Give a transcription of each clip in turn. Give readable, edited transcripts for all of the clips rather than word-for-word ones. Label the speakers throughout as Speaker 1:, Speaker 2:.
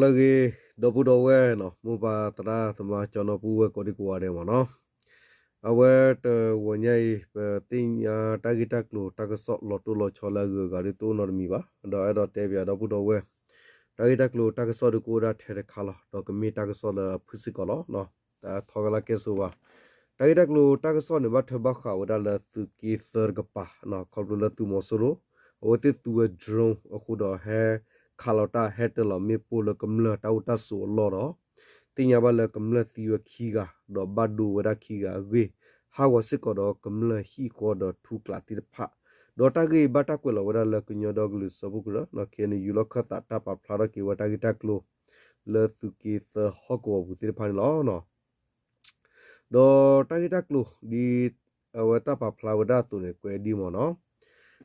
Speaker 1: lagi dopu dowe no muba tada tama chono puwe kodi kuare mo no awe te wonyai ting ya tagita klu tagasok lo tu lo chola gu gari tu normi ba do te bia dopu dowe tagita klu tagasok du kura tere khala do kami tagasok la physical no ta thogala kesu ba tagita klu tagasok ne ba thaba kha wada la tu ki thir gapa no kholu la tu mosuro ote tu drone akudo he khalota hetelo me polo kamla tauta so loro tinya bala kamla tiwa khiga do badu wada khiga we hawa sikodo kamla hi ko do thu klati pha dota ge bata ko lo wada la kunyo dog lu sabukra no keni yulokha ta ta pa phara ki wata gi taklo le tu ki the hokwa butir phan lo no do ta gi taklo di wata pa phla wada tu ne kwe di mo no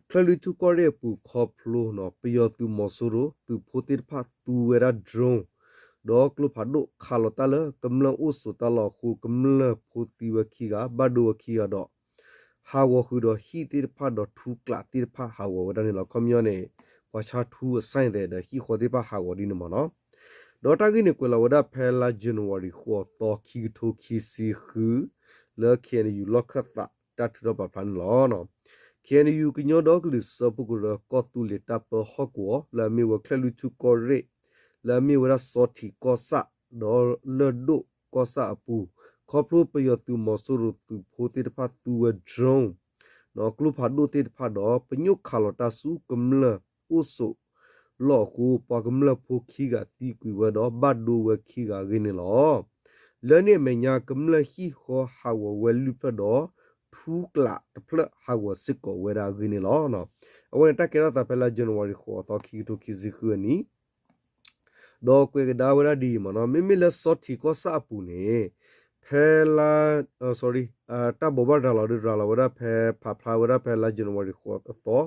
Speaker 1: Klalu tu kore pu khoplu no piyo tu mosuro tu photir pha tu wera drone do klu phado khalota le kamla usu ta lo khu kamla photi wa khiga badu wa khiga do hawo khu do hi tir pha do thu kla tir pha hawo da ne lo khomyo ne pacha thu assign de hi khodi pa hawo di no mo no do ta gi ne kwela wada phela January kho to khi thu khi si khu le khen yu lokata ta thu do pa phan lo no Can you can your dog list sapukura kotu litapa hokwo la mi wa klalu tu kore la mi wa soti kosa do ledo kosa apu koplo pe yo tu mosuru tu photir pha tu wa drone no klu pha do tit pha do penyu khalota su kamla uso lo ku pa kamla pho khiga ti ku wa do badu wa khiga gine lo le ne menya kamla hi ho ha wa welu pha do thu kla tpla hawa sikko wera gini lo no awen ta kera ta pela January kho to khi to khi zikhu ni do kwe da wera di mo no mimi le soti ko sa pu ne phela sorry ta boba dala wera phe pha phla wera phela January kho to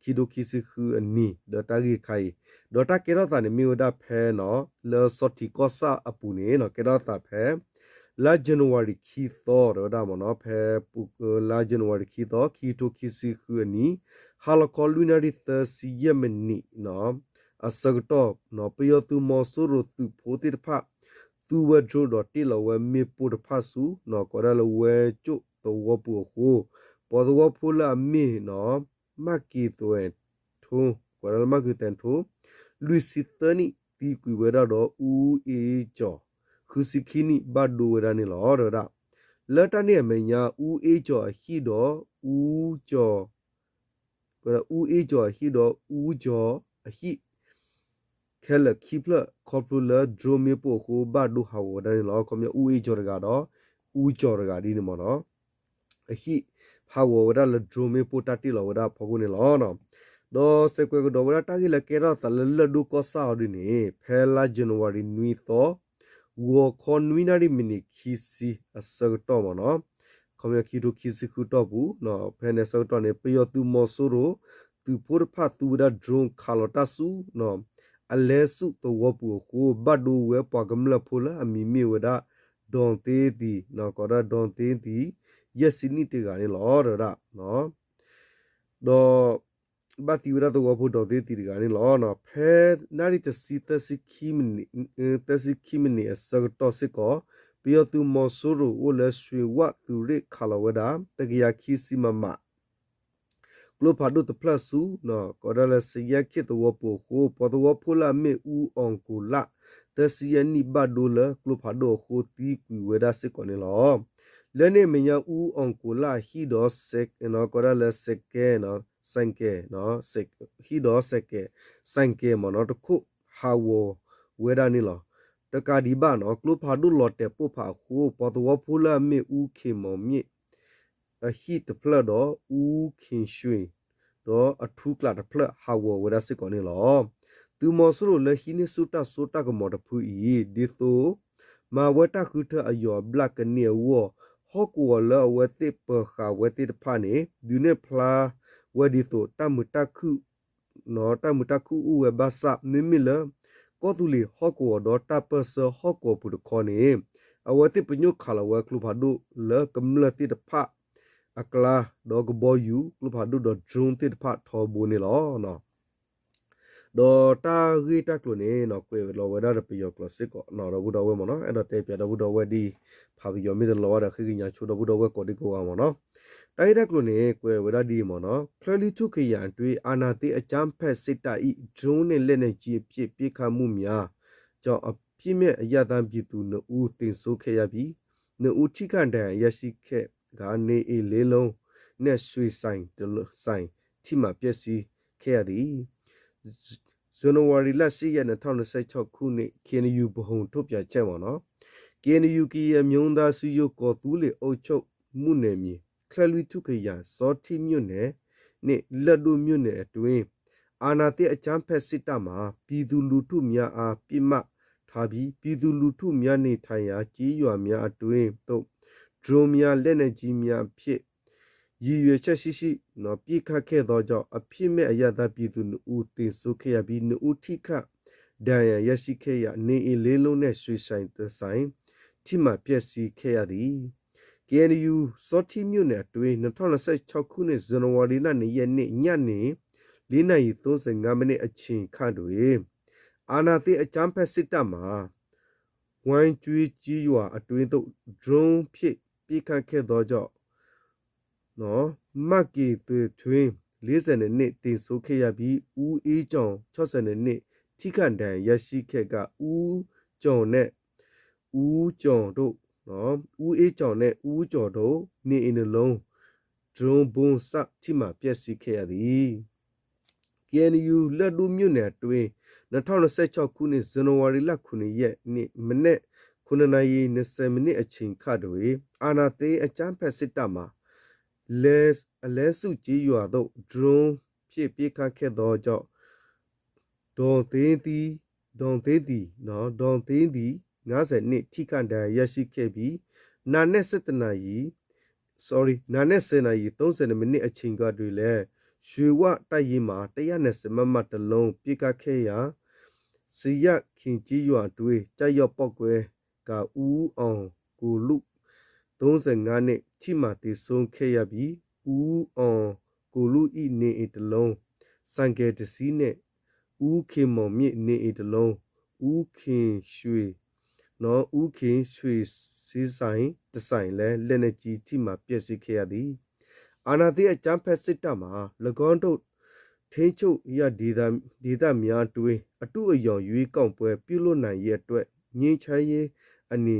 Speaker 1: khi to khi zikhu ni do ta gi khai do ta kera ta ne mi wera phe no le soti ko sa apu ne no kera ta phe La January khi to da mo no phe la January khi to khi to khi si khu ni hal culinary the si yemni no asagto no pyo tu mo suru tu photir pha tu wa dro do ti lo we mi pu pha su no ko ra lo we chu to wo pu ho po do wo phu la mi no ma ki to en thu ko ra ma ki ten thu luisitani ti ku we da do u e cho Kusikini badu rani lo ra lata ne menya u e cho hi do u cho kora u e cho hi do u cho hi khela khipla khopula drome po ko badu hawo rani lo komya u e cho ga do u cho ga di ne mo no hi hawo ra la drome po tati lo ra phogu ne lo no do se kwe ko do ra ta gi la ke ra ta la du ko sa di ne phela January nui to wo konwinari mini khisi asagto mo no khomya khiru khisi khu to bu no phene sagto ne pyo tu mosuro tu pur pha tu da drone khalota su no alesu to wo pu ko badu we pagamla phula ami mi wada don te di no ko da don te di yesini te ga ne lo ra no do bati wada to wo pu do te ti ga ne lo no phe nari te sita sikhimni asagto siko pyo tu mosuro o le swi wa tu re khala wada tagiya khisi mama Glo padu the plus su no kodala siya kit wo po ko podo phula me u on ko la the siya ni badu la glo padu ko ti ku weda se ko ne lo le ne menya u on ko la hi do sek no kodala sek no sanke no sek hi do sek sanke mo no to ko hawo weda ni lo ta ka di ba no glo padu lo te po pha ko podo phula me u ke mo mi a heat flood do u kin shui do a thu kla the flood hawo weda sik ko ni lo tu mo suru le hi ni suta ko mo da phu i di to ma weta khu tha ayo black ne wo hokwo la wete pa kha wete pha ni du ne phla wedi to tamuta khu no tamuta khu u we basa ni mi le ko tu li hokwo do ta pa so hokwo pu ko ni awate punyo khala wa klu phadu le kamla ti da pha akla dog boyu klu phadu do drone ti pha tho bu ni lo no do ta ghi ta klo ne no kwe lo wa da pi yo classic ko no do bu do we mo no e do te pya do bu do we di pha bi yo mi de lo da khi nya chu do bu do we ko di ko wa mo no ta da klo ne kwe wa da di mo no clearly tu ke ya twi ana ti a cham phet sit ta i drone ne let ne ji phit pi kha mu mya jo a phi me a ya tan pi tu no u tin so khe ya bi no u thi khan dan ya shi khe ga ne e le long ne sui sign de sign ti ma pye si khe ya di January 10 ရက်2016ခုနှစ် KNU ဗဟုံထုတ်ပြန်ချက်ပါနော် KNU ကရမြုံသားစုရုပ်ကောသူလေအုပ်ချုပ်မှုနယ်မြေခလလူထုခရစောတိမြို့နယ်နဲ့လက်တို့မြို့နယ်အတွင်းအာနာတိအချမ်းဖက်စစ်တပ်မှာပြည်သူလူထုများအားပြစ်မှတ်ထားပြီးပြည်သူလူထုများနေထိုင်ရာကြီးရွာများအတွင်းသို့ဒရုန်းများလက်နက်ကြီးများဖြင့်ရည်ရွယ်ချက်ရှိနော်ပြစ်ခတ်ခဲ့သောကြောင့်အဖြစ်မဲ့အရသာပြည်သူဦးတင်ဆုခဲ့ရပြီးဦးထိခတ်ဒဏ်ရာရရှိခဲ့ရနေအလေးလုံးနဲ့ရွှေဆိုင်တဆိုင်ထိမှပျက်စီးခဲ့ရသည် KNU စောတိမြို့နယ်အတွင်း2026ခုနှစ်ဇန်နဝါရီလ2ရက်နေ့ညနေ4:35မိနစ်အချိန်ခန့်တွင်အာနာတိအချမ်းဖက်စစ်တပ်မှာဝိုင်းကျွေးကြီးရွာအတွင်းသို့ drone ဖြင့်ပြစ်ခတ်ခဲ့သောကြောင့်နော်မက်ကီတွင်40နှစ်တင်ဆိုခဲ့ရပြီးဦးအေးကြောင်60နှစ်ထိခန့်တန်ရရှိခဲ့ကဦးကြောင်နဲ့ဦးကြောင်တို့နော်ဦးအေးကြောင်နဲ့ဦးကျော်တို့နေအင်းလုံး drone ဘုံစတိမှာပျက်စီးခဲ့ရသည် KNU လက်တို့မြို့နယ်တွင်2026ခုနှစ်ဇန်နဝါရီလ9ရက်နေ့မနေ့9:20မိနစ်အချိန်ခန့်တွင်အာနာသိအချမ်းဖက်စစ်တပ်မှာအလဲစုကြီးရွာသို့ drone ဖြင့်ပြစ်ခတ်ခဲ့သောကြောင့်ဒေါ်သိန်းသည်50နှစ်ထိခန့်တန်ရရှိခဲ့ပြီးနာနဲ့10နာရီ30မိနစ်အချိန်ကတွင်လည်းရွှေဝတိုက်ရင်မှာ120မမတလုံးပြစ်ခတ်ခဲ့ရာစီရခင်ကြီးရွာတွင်ကြောက်ရောက်ပောက်ကွဲကဦးအောင်ကိုလူ35နှစ်ထိမှတည်ဆုံးခဲ့ရပြီးဦးအောင်ကိုလူဤနေအတလုံးစံကဲတစီနဲ့ဦးခင်မောင်မြင့်နေအတလုံးဦးခင်ရွှေစီဆိုင်တဆိုင်လဲလက်နက်ကြီးထိမှပျက်စီးခဲ့ရသည်အာနာတိအချမ်းဖက်စစ်တပ်မှာ၎င်းတို့ထိန်းချုပ်ရဒေသများတွင်အတုအယောင်ရွေးကောက်ပွဲပြုလုပ်နိုင်ရအတွက်ငြိမ်းချမ်းရေးအနေ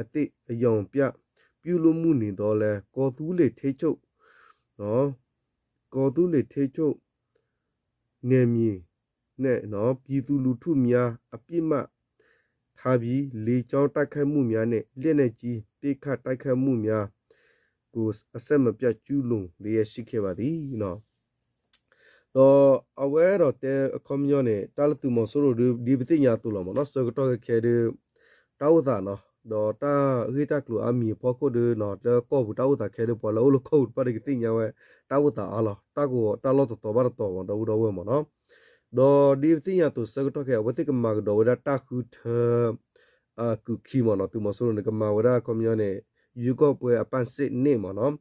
Speaker 1: အသည့်အယောင်ပြပြုလုပ်မှုနေတော့လဲကော်သူးလေထိန်းချုပ်နေမည်နဲ့နော်ပြည်သူလူထုများအပြစ်မှထားပြီးလေကြောင်းတိုက်ခိုက်မှုများနဲ့လက်နက်ကြီးပစ်ခတ်တိုက်ခိုက်မှုများကိုအဆက်မပြတ်ကျူးလွန်လျက်ရှိခဲ့ပါသည်နော်တော့အဝဲတော့တဲ့အကွန်မြူနဲ့တာလတူမဆိုလိုဒီပတိညာတူလောမနော်စကတော့ခဲတဲ့တောက်တာနော်တော့တာရိတာကလူအမီဖို့ကိုဒနော်တော့ကောဘူးတောက်တာခဲတဲ့ပေါ်လို့လို့ခုတ်ပါရကတိညာဝဲတောက်တာအလားတာကိုတာလို့တော့ဘာတော့တော့ဝဲမနော်တော့ဒီပတိညာတူစကတော့ခဲဝတိကမကတော့တာခုထကူခီမနော်တူမဆိုလိုကမဝရကွန်မြူနဲ့ယူကောပွဲအပန်းစစ်နေမနော်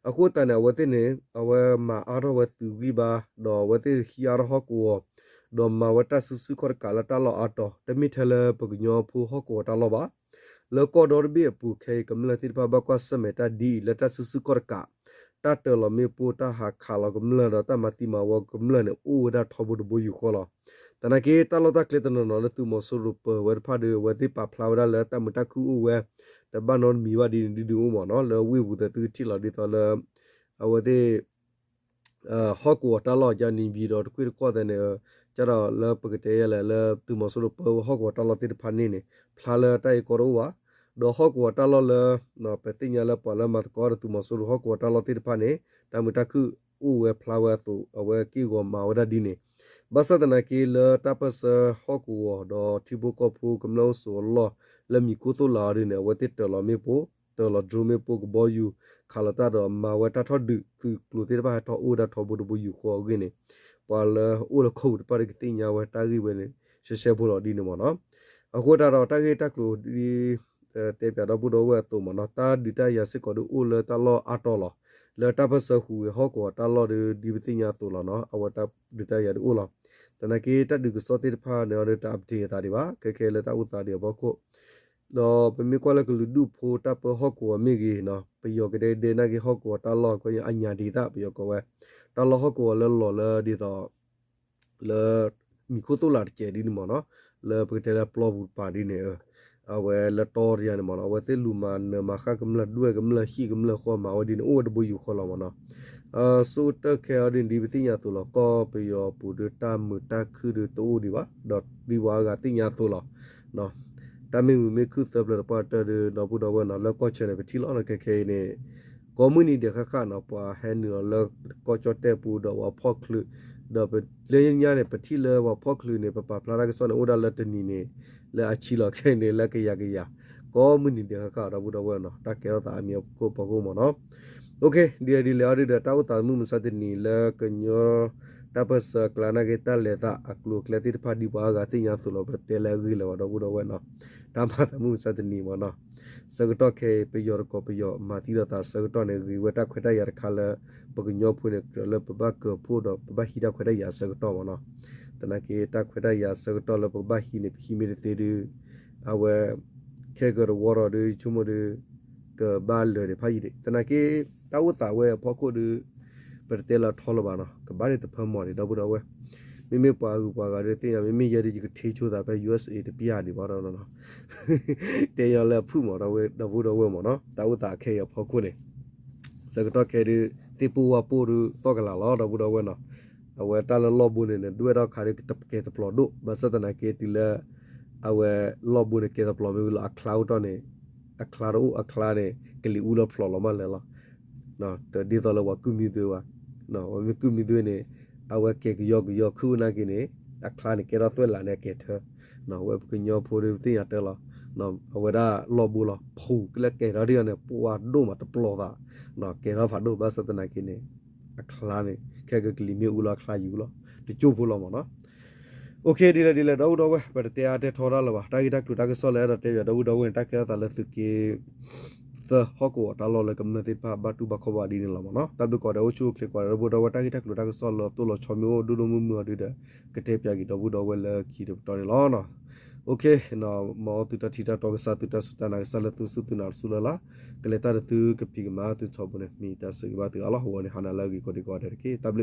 Speaker 1: အခုတန်ဝတိနေအဝဲမှာအရဝတူဝီဘာတော့ဝတိခီရဟကောတော့မဝတဆူဆူခေါ်ကလာတလောအတော့တမိထလပကညောဖူဟကောတလောပါလောကောဒေါ်ဘီပူခေကမလတိပဘကွာစမေတာဒီလတဆူဆူခေါ်ကတတလမေပူတာဟာခါလကမလတော့တမတိမဝကမလနေအိုဒါထဘဒဘူယူခေါ်လာတနကေတလောတကလေတနော်လတူမဆူရပဝရဖာဒီဝတိပဖလာဝရလတမတကူဝဲတဘာနွန်မီဝဒီဒီဒူမနော်လောဝေဘူးတဲ့သူတိလာဒီတော်လအဝတဲ့ဟော့ကောတလောဂျာနီဘီတော့ခွေကောတဲ့နေကျတော့လပကတဲ့ရလဲသူမဆိုလို့ဟော့ကောတလောတိဖာနေနေဖလာလတိုင်ကောရောဝါတော့ဟော့ကောတလောလနော်ပတိညာလပလမတ်ကောသူမဆိုလို့ဟော့ကောတလောတိဖာနေတမတကူဦးဝဲဖလာဝဲသူအဝဲကီကိုမာဝဒဒီနေဘဆဒနာကီလတပစဟော့ကောတော့တီဘကောဖူကမလို့ဆိုလောလမီကိုတိုလာရနေဝတိတလမေပိုတော်လဒရုမေပိုကဘောယူခါလတာတော့မဝတာထော့ဒူသူကလူတေဘာထော့အိုဒါထော့ဘူဘူယူခေါ်ဂင်းနေပါလအိုလခုတ်ပါရကတိညာဝတာဂီဝဲနေရှေဖို့တော့ဒီနေမနော်အခုတာတော့တာဂီတက်လူဒီတေပြတော့ဘူတော့ဝဲတူမနော်တာဒီတာရစစ်ကောဒူအိုလတာလောအတော်လောလတာပစဟူဟောကောတာလောဒီပတိညာတူလောနော်အဝတာဒီတာရအိုလော တနကေတတ်ဒီကစောတိဖာနော်ရတာအပဒေတာဒီပါကဲကဲလက်တာဥတာဒီဘောကိုတော့ပမေကွာလကလူဒုဖိုတာပဟောကောမေဂီနော်ပယောကတဲ့ဒေနာကေဟောကောတာလောကိုအညာဒီတာပယောကောဝဲတာလောဟောကောလောလောဒီတော့လေမီခိုတိုလာကျဲဒီမနော်လေပကတဲ့ပလောဘူးပါဒီနေအဝဲလတော်ရန်မနော်ဝဲတဲလူမန်မခကမလဒွဲကမလဟီကမလခေါ်မဝဒီအိုဒဘူယူခေါ်လောမနော်ဆိုတခဲအရင်ဒီပတိညာတူလောကောပယောပူဒတာမူတာခူဒတိုဒီပါဒေါ်ဒီဝါကတိညာတူလောနော်တမင်မေခုသဘလပတ်တဲ့တော့ဘူးတော့ဝနော်လောကောချေပတိလောနခဲခဲနေကွန်မြူနတီခခနော်ပွာဟဲနော်လောကောချတဲ့ပူတော့ဝဖော့ခလူတော့လေညာနေပတိလောဝဖော့ခလူနေပပပလာကစောနအိုဒါလက်တနီနေလဲအချီလောခဲနေလက်ကရကရကွန်မြူနတီခခတော့ဘူးတော့ဝနော်တကဲတော့အမျိုးကိုပကုမနော်โอเคဒီလေရီဒါတောက်တာမှုမစတဲ့နီလကညောတပစကလနာဂေတလေတာအကလုကလတိဖာဒီဘာဂတိညာသုလောပတေလေဂီလောတော့ဘူးတော့ဝဲနော်တမတာမှုစတဲ့နီမနော်စကတော့ခေပယောကောပယောမာတိတာစကတော့နေဝဝတခွတ်ရခါလပကညောဖုန်ကလပဘကဖို့တော့ပဘဟိတာခွတ်ရစကတော့မနော်တနကေတခွတ်ရစကတော့လပဘဟိနေခိမီတေဒီအဝဲခေကရဝရဒီချုမဒီကဘာလရဖိုင်ဒီတနကေတာဝတာဝဲဖောက်ကိုဒီပရတေလာထောလဘာနော်ကဘာရီတဖမော်ဒီတော့ဘူးတော့ဝဲမိမိပွားကူပွားကတဲ့တင်ရမိမိရတဲ့ကထေချိုးတာပဲ USA တပြနေပါတော့နော်တေရလဲဖုမော်တော့ဝဲတော့ဘူးတော့ဝဲမော်နော်တာဝတာခဲရဖောက်ကိုနေစကတော့ခဲဒီတေပူဝပိုးတော့ကလာတော့ဘူးတော့ဝဲနော်အဝဲတာလောဘူးနေတွေ့တော့ခါရတပကေတပလောဒိုဘစတနာကေတီလာအဝဲလောဘူးနေကေတပလောမျိုးလာ cloud တော့နေအခလာတော့အခလာနေကလီဦးလောဖလောမလဲလားနော်တဒီတော့လောကူမီတွေဝနော်ဝမကူမီတွေနေအဝဲကေယောခုနာကိနေအခလာနေကေတော့သွဲလာနေကေထနော်ဝဲကညောဖိုတွေတင်ရတယ်လားနော်အဝဲဒါလောဘူးလားဖူကလကေရဒီနေပွားဒိုမတပလောတာနော်ကေတော့ဖာဒိုဘစတနာကိနေအခလာနေကေကလီမီဦးလားခလာယူလားတချို့ဖို့လောမနော်โอเคဒီလေတော့ဝဲပတတရားတဲ့ထော်ရလာပါတာဂီတက်တူတာကဆော့လဲတော့တဲ့ရတော့ဝင်တက်ခဲတာလက်သူကေသဟောကောတာလောလကမနတိပါဘတ်တူဘခဘဒီနေလာမနော်တပ်ဒကောတော့ချိုကလစ်ကောရဘတော့ဝတာဂီတက်တူတာကဆော့လောတူလောချောမျိုးဒူလိုမှုဒီတဲ့ကတဲ့ပြကြီးတော့ဘူးတော့ဝဲလခီတော့လောနော်โอเคနော်မောတူတတီတာတော့ကစားတူတစတနာဆလတူစုတူနာဆူလာကလေတာတူကပိကမာတူချောဘနေမီတဆကဘာတူအလောဟဝနေဟာနာလာဂီကိုဒီကောတဲ့ကေတဘလ